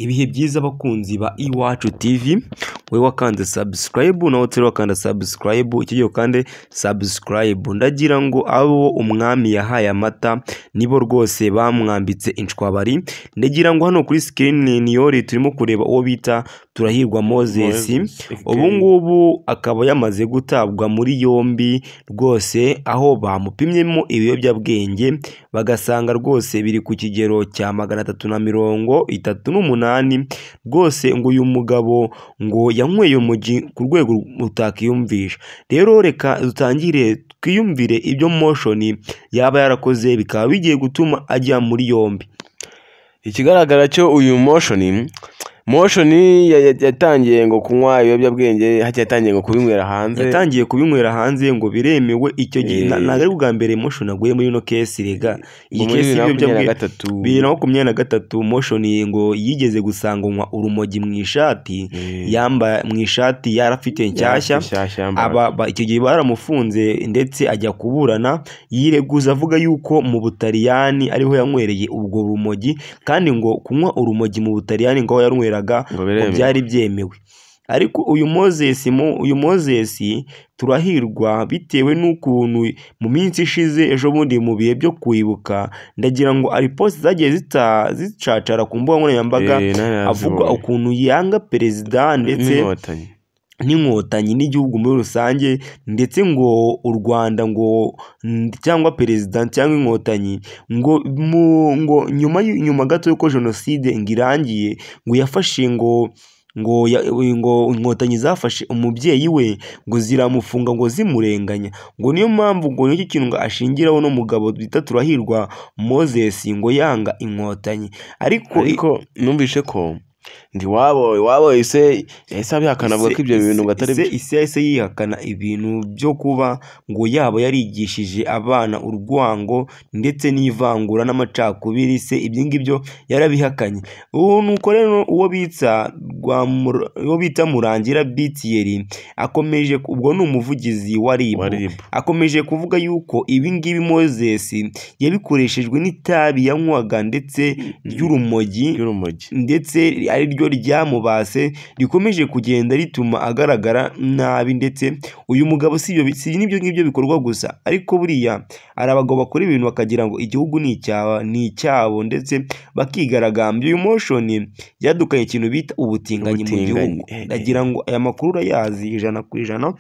Ibihe byiza abakunzi ba Iwacu TV, wowe wakanze subscribe nawe utari wakanda subscribe ukigiye ukande subscribe. Ndagira ngo abo umwami yahaye amata nibo rwose bamwambitse inshwabari. Ndagira ngo hano kuri screen niyori turimo kureba uwo bita Turahirwa Moses. Ubu ngubu akaba yamaze gutabwa muri yombi rwose, aho bamupimyemo ibiyobyabwenge bagasanga rwose biri ku kigero cya 338 rwose, ngo uyu mugabo ngo yanyweye umugi ku rwego utakiyumvisha. Rero reka dutangire twiyumvire ibyo Motion yaba yarakoze bikaba bigiye gutuma ajya muri yombi. Ikigaragara cyo uyu Motion yatangiye ngo kunywa ibiyobyabwenge, yatangiye ngo kubinywera hanze, yatangiye kubinywera hanze ngo biremewe. Icyo gihe ntabwo ari ubwa mbere Motion aguye muri ino case rega. Iyi case y'ibiyobyabwenge 2023 Motion ngo yigeze gusanganywa urumogi mu ishati, yamba mu ishati yarafite nshyashya. Icyo gihe baramufunze ndetse ajya kuburana, yireguza avuga yuko mu Butaliyani ariho yanywereye ubwo rumogi, kandi ngo kunywa urumogi mu Butaliyani ngo yarunyweraga ngo byari byemewe. Ariko uyu Moses Turahirwa, bitewe n'ukuntu mu minsi ishize ejo bundi mu bihe byo kwibuka, ndagira ngo ari post zagiye zicacara ku mbuga nkoranyambaga avuga ukuntu yanga perezida ndetse n'inkotanyi n'igihugu muri rusange, ndetse ngo u Rwanda ngo cyangwa perezida cyangwa inkotanyi ngo nyuma gato yuko jenoside ngirangiye ngo yafashe ngo inkotanyi zafashe umubyeyi we ngo ziramufunga ngo zimurenganya, ngo niyo mpamvu ngo nicyo kintu ngo ashingiraho n'umugabo bita Turahirwa Moses ngo yanga inkotanyi. Ariko numvishe ko ndi wabo ise abihakana avuga ko ibyo bintu ngo atari byo. Ise yihakana ibintu byo kuba ngo yaba yarigishije abana urwango ndetse n'ivangura n'amacakubiri. Se ibyo ngibyo yarabihakanye. Nuko rero uwo bita Murangira Bitieri akomeje, ubwo ni umuvugizi wa RIB, akomeje kuvuga yuko ibi ngibi Moses yabikoreshejwe n'itabi yanywaga ndetse ry'urumogi ndetse ari ryo ryamubase rikomeje kugenda rituma agaragara nabi. Ndetse uyu mugabo si n'ibyo ngibyo bikorwa gusa, ariko buriya ari abagabo bakora ibintu bakagira ngo igihugu ni icyabo ndetse bakigaragambya. Uyu Motion yadukanye ikintu bita ubutinganyi mu gihugu. Ndagira ngo aya makuru urayazi 100%.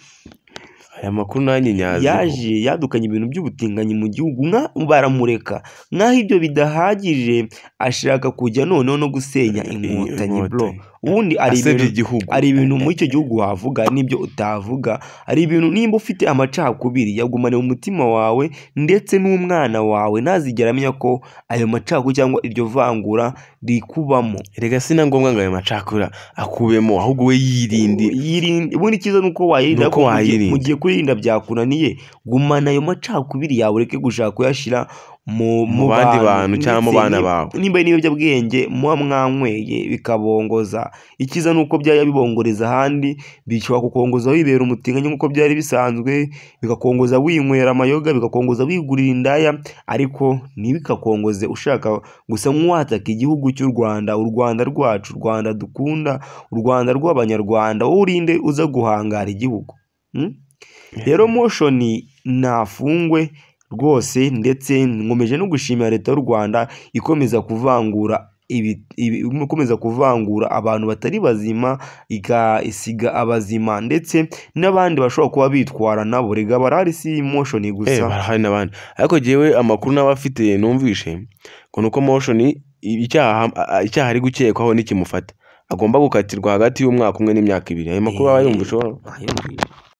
Aya makuru nanjye nyazi, yaje yadukanye ibintu by'ubutinganyi mu gihugu, baramureka nk'aho ibyo bidahagije ashaka kujya noneho no gusenya inkotanyi bro. Ubundi ari ibintu muri icyo gihugu wavuga n'ibyo utavuga, ari ibintu nimba ufite amacakubiri yagumane mu mutima wawe, ndetse n'umwana wawe ntazigera amenya ko ayo macakubiri cyangwa iryo vangura rikubamo. Rega sina ngombwa ngo ayo macakubiri akubemo, ahubwo we yirinde. Ubundi cyiza nuko wayirinda, mu gihe kuyirinda byakunaniye gumana ayo macakubiri yawe, ureke gushaka kuyashyira mu bandi bantu cyangwa mu bana bawe. Nimba n'ibiyobyabwenge muba mwanyweye bikabongoza, icyiza nuko byajya bibongoreza ahandi, bishobora kukongoza wibera umutinganyi nk'uko byari bisanzwe, bikakongoza winywera amayoga, bikakongoza wigurira indaya, ariko ntibikakongoze ushaka gusa nk'uwataka igihugu cy'u Rwanda, u Rwanda rwacu, u Rwanda dukunda, u Rwanda rw'abanyarwanda. Wowe urinde uza guhangara igihugu. Rero Motion nafungwe rwose, ndetse nkomeje no gushimira leta y'u Rwanda ikomeza kuvangura abantu batari bazima igasiga abazima, ndetse n'abandi bashobora kuba bitwara nabo. Rega barahari, si Motion gusa, barahari n'abandi. Ariko jewe amakuru n'abafite numvishe ko nuko Motion icyaha ari gukekwaho n'ikimufata agomba gukatirwa hagati y'umwaka umwe n'imyaka 2. Ayo makuru aba yumvishe.